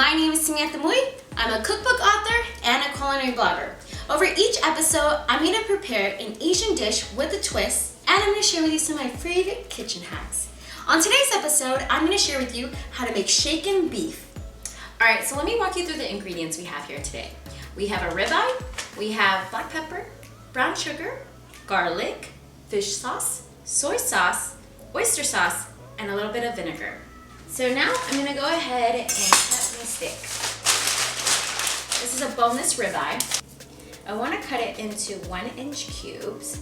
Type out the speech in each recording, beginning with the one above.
My name is Sammyeats. I'm a cookbook author and a culinary blogger. Over each episode, I'm going to prepare an Asian dish with a twist, and I'm going to share with you some of my favorite kitchen hacks. On today's episode, I'm going to share with you how to make shaken beef. Alright, so let me walk you through the ingredients we have here today. We have a ribeye, we have black pepper, brown sugar, garlic, fish sauce, soy sauce, oyster sauce, and a little bit of vinegar. So now I'm going to go ahead and cut my steak. This is a boneless ribeye. I want to cut it into 1-inch cubes.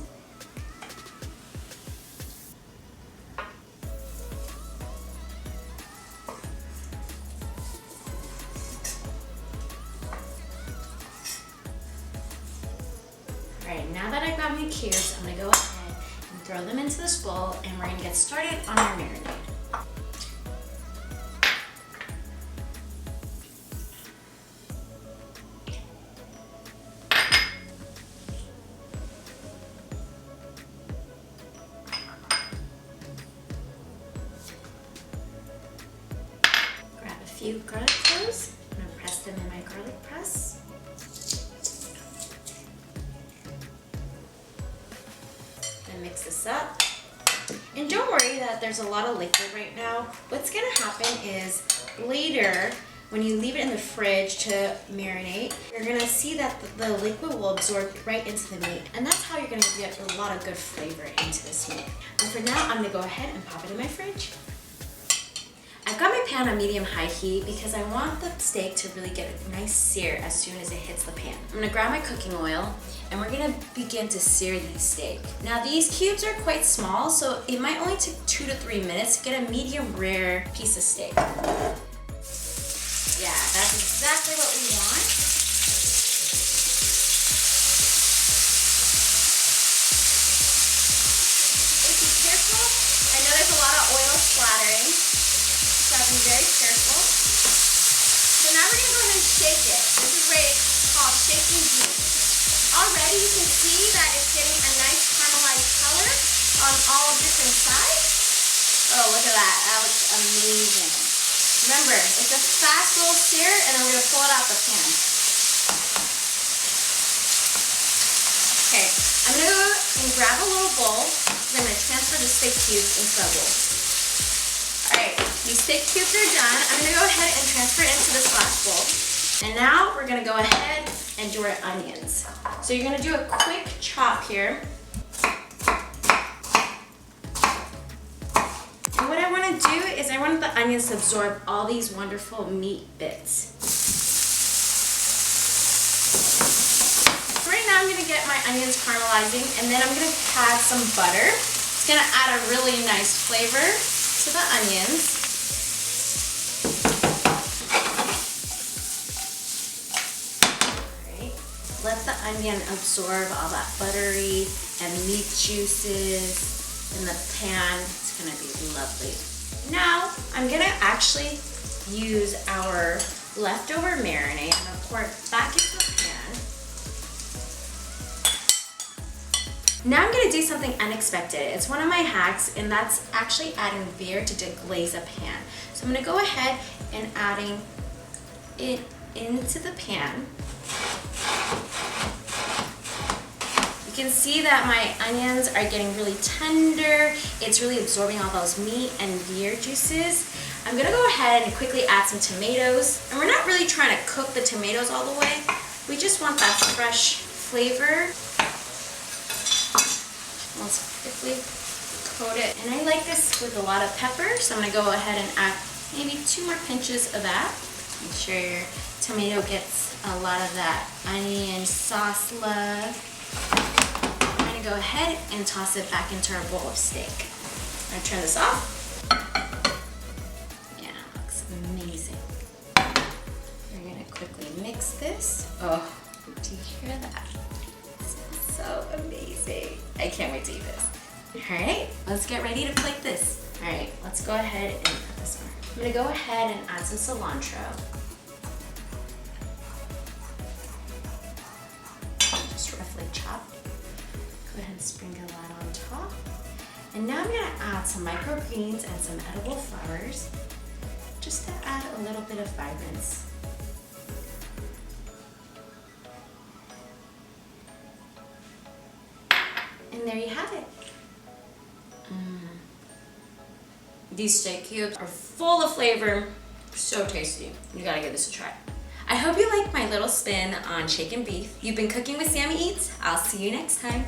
Alright, now that I've got my cubes, I'm going to go ahead and throw them into this bowl, and we're going to get started on our marinade. Few garlic cloves. I'm going to press them in my garlic press. And mix this up. And don't worry that there's a lot of liquid right now. What's going to happen is later, when you leave it in the fridge to marinate, you're going to see that the liquid will absorb right into the meat. And that's how you're going to get a lot of good flavor into this meat. And for now, I'm going to go ahead and pop it in my fridge. I've got my pan on medium-high heat because I want the steak to really get a nice sear as soon as it hits the pan. I'm gonna grab my cooking oil and we're gonna begin to sear these steak. Now these cubes are quite small, so it might only take 2 to 3 minutes to get a medium rare piece of steak. Yeah, that's exactly what we want. Hey, be careful. I know there's a lot of oil splattering. So I've been very careful. So now we're going to go ahead and shake it. This is where it's called shaking beef. Already you can see that it's getting a nice caramelized color on all different sides. Oh, look at that. That looks amazing. Remember, it's a fast little sear, and I'm going to pull it out the pan. Okay, I'm going to go and grab a little bowl, and I'm going to transfer the steak cubes into that bowl. Alright, these steak cubes are done. I'm going to go ahead and transfer it into this glass bowl. And now we're going to go ahead and do our onions. So you're going to do a quick chop here. And what I want to do is I want the onions to absorb all these wonderful meat bits. So right now I'm going to get my onions caramelizing, and then I'm going to add some butter. It's going to add a really nice flavor to the onions. Alright, let the onion absorb all that buttery and meat juices in the pan. It's gonna be lovely. Now, I'm gonna actually use our leftover marinade. I'm gonna pour it back into the pan. Now I'm going to do something unexpected. It's one of my hacks, and that's actually adding beer to deglaze a pan. So I'm going to go ahead and adding it into the pan. You can see that my onions are getting really tender. It's really absorbing all those meat and beer juices. I'm going to go ahead and quickly add some tomatoes. And we're not really trying to cook the tomatoes all the way. We just want that fresh flavor. Let's quickly coat it. And I like this with a lot of pepper, so I'm going to go ahead and add maybe 2 more pinches of that. Make sure your tomato gets a lot of that onion sauce love. I'm going to go ahead and toss it back into our bowl of steak. I'm going to turn this off. Yeah, it looks amazing. We're going to quickly mix this. Oh, do you hear that? So amazing. I can't wait to eat this. Alright, let's get ready to plate this. Alright, let's go ahead and put this on. I'm going to go ahead and add some cilantro. Just roughly chopped. Go ahead and sprinkle that on top. And now I'm going to add some microgreens and some edible flowers. just to add a little bit of vibrance. And there you have it. These steak cubes are full of flavor, so tasty. You gotta give this a try. I hope you like my little spin on chicken beef. You've been cooking with Sammy Eats. I'll see you next time.